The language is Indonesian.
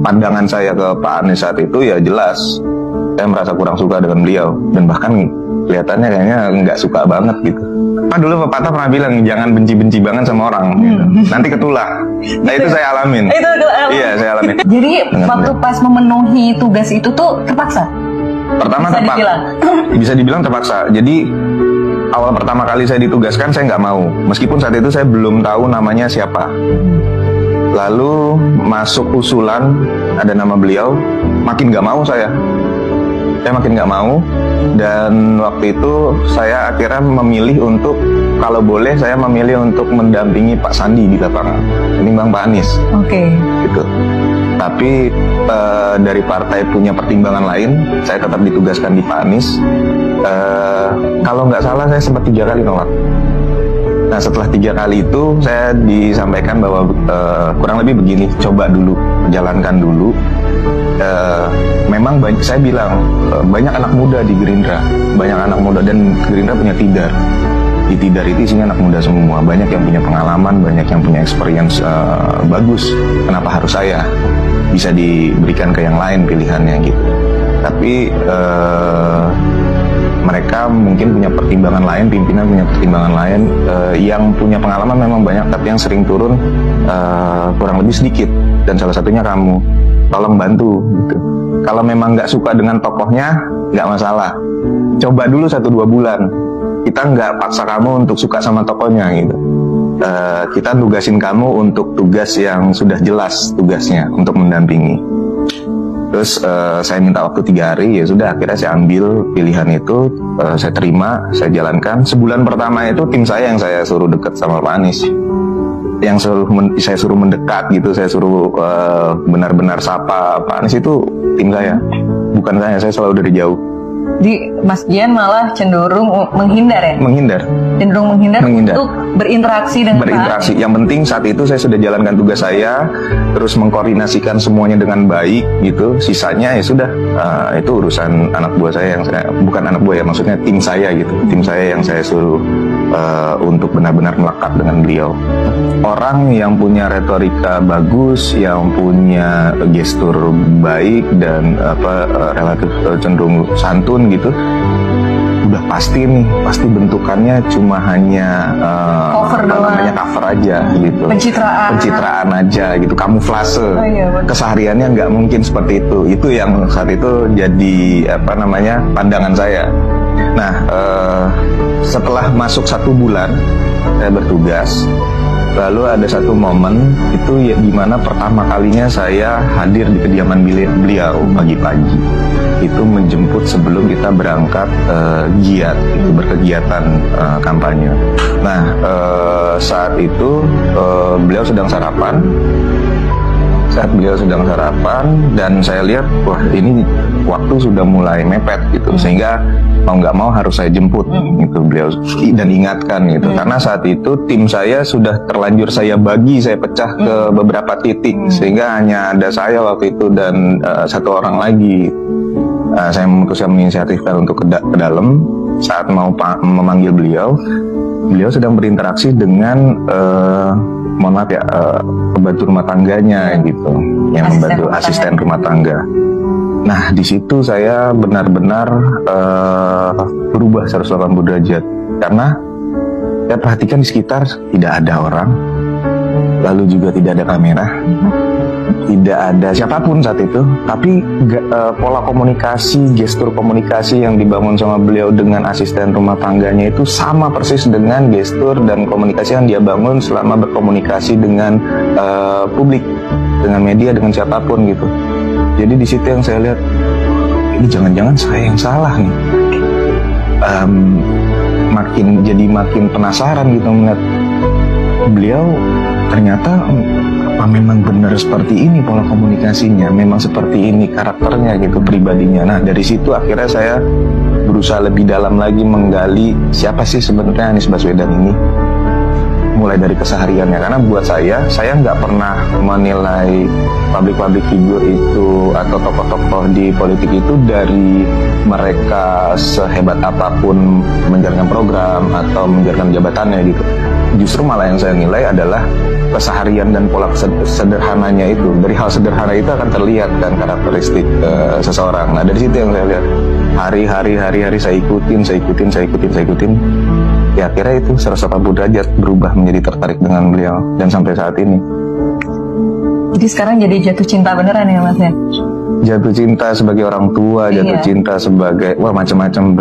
pandangan saya ke Pak Anies saat itu ya jelas saya merasa kurang suka dengan beliau, dan bahkan kelihatannya kayaknya nggak suka banget gitu. Pak dulu pepatah pernah bilang jangan benci-benci banget sama orang, gitu. Nanti ketulah. Nah itu saya alamin. Iya saya alamin. Jadi waktu pas memenuhi tugas itu tuh terpaksa? Pertama bisa dibilang terpaksa. Jadi awal pertama kali saya ditugaskan saya nggak mau, meskipun saat itu saya belum tahu namanya siapa. Lalu masuk usulan ada nama beliau, makin nggak mau saya makin nggak mau, dan waktu itu saya akhirnya memilih untuk, kalau boleh saya memilih untuk mendampingi Pak Sandi di lapangan ketimbang Pak Anies. Gitu. Tapi dari partai punya pertimbangan lain, saya tetap ditugaskan di Pak Anies. Kalau nggak salah saya sempat 3 kali nolak. Nah setelah 3 kali itu saya disampaikan bahwa kurang lebih begini, coba dulu, jalankan dulu. Memang saya bilang banyak anak muda di Gerindra, banyak anak muda, dan Gerindra punya tidar. Di tidar itu isinya anak muda semua, banyak yang punya pengalaman, banyak yang punya experience bagus. Kenapa harus saya? Bisa diberikan ke yang lain pilihannya gitu. Tapi mereka mungkin punya pertimbangan lain, pimpinan punya pertimbangan lain. Yang punya pengalaman memang banyak, tapi yang sering turun kurang lebih sedikit. Dan salah satunya kamu. Tolong bantu gitu. Kalau memang nggak suka dengan tokohnya, nggak masalah. Coba dulu 1-2 bulan. Kita nggak paksa kamu untuk suka sama tokohnya gitu. Kita nugasin kamu untuk tugas yang sudah jelas tugasnya, untuk mendampingi. Terus saya minta waktu 3 hari, ya sudah akhirnya saya ambil pilihan itu, saya terima, saya jalankan. Sebulan pertama itu tim saya yang saya suruh deket sama Pak Anies, yang saya suruh mendekat gitu, saya suruh benar-benar sapa Pak Anies, itu tim saya, bukan saya selalu dari jauh. Di Mas Gian malah cenderung menghindar ya? Cenderung menghindar untuk berinteraksi dengan berinteraksi. Yang penting saat itu saya sudah jalankan tugas saya, terus mengkoordinasikan semuanya dengan baik gitu. Sisanya ya sudah, itu urusan anak buah saya, bukan anak buah ya, maksudnya tim saya gitu. Tim saya yang saya suruh untuk benar-benar melekat dengan beliau. Orang yang punya retorika bagus, yang punya gestur baik dan relatif cenderung santun gitu, udah pasti bentukannya cuma hanya cover aja gitu, pencitraan aja gitu, kamuflase. Kesehariannya nggak mungkin seperti itu yang saat itu jadi pandangan saya. Nah setelah masuk 1 bulan saya bertugas, lalu ada satu momen itu ya, dimana pertama kalinya saya hadir di kediaman beliau pagi-pagi. Itu menjemput sebelum kita berangkat giat, itu berkegiatan kampanye. Nah saat itu beliau sedang sarapan. Dan saya lihat wah ini waktu sudah mulai mepet gitu, sehingga mau nggak mau harus saya jemput gitu beliau, dan ingatkan gitu, karena saat itu tim saya sudah terlanjur saya pecah ke beberapa titik, sehingga hanya ada saya waktu itu dan 1 orang lagi. Saya memutuskan menginisiatifkan untuk ke dalam. Saat mau memanggil beliau sedang berinteraksi dengan mohon maaf ya, pembantu rumah tangganya gitu, yang membantu asisten rumah tangga. Nah di situ saya benar-benar berubah 180 derajat, karena saya perhatikan di sekitar tidak ada orang, lalu juga tidak ada kamera, tidak ada siapapun saat itu, tapi pola komunikasi, gestur komunikasi yang dibangun sama beliau dengan asisten rumah tangganya itu sama persis dengan gestur dan komunikasi yang dia bangun selama berkomunikasi dengan publik, dengan media, dengan siapapun gitu. Jadi di situ yang saya lihat, ini jangan-jangan saya yang salah nih. Makin penasaran gitu melihat beliau, ternyata apa memang benar seperti ini pola komunikasinya, memang seperti ini karakternya gitu, pribadinya. Nah dari situ akhirnya saya berusaha lebih dalam lagi menggali siapa sih sebenarnya Anies Baswedan ini. mulai dari kesehariannya. Karena buat saya nggak pernah menilai public figure itu atau tokoh-tokoh di politik itu dari mereka sehebat apapun menjalankan program atau menjalankan jabatannya gitu. Justru malah yang saya nilai adalah keseharian dan pola sederhananya itu. Dari hal sederhana itu akan terlihat kan karakteristik seseorang. Nah dari situ yang saya lihat hari-hari saya ikutin. Ya akhirnya itu 180 derajat berubah menjadi tertarik dengan beliau dan sampai saat ini. Jadi sekarang jadi jatuh cinta beneran ya Mas ya? Jatuh cinta sebagai orang tua, jatuh cinta sebagai macam-macam.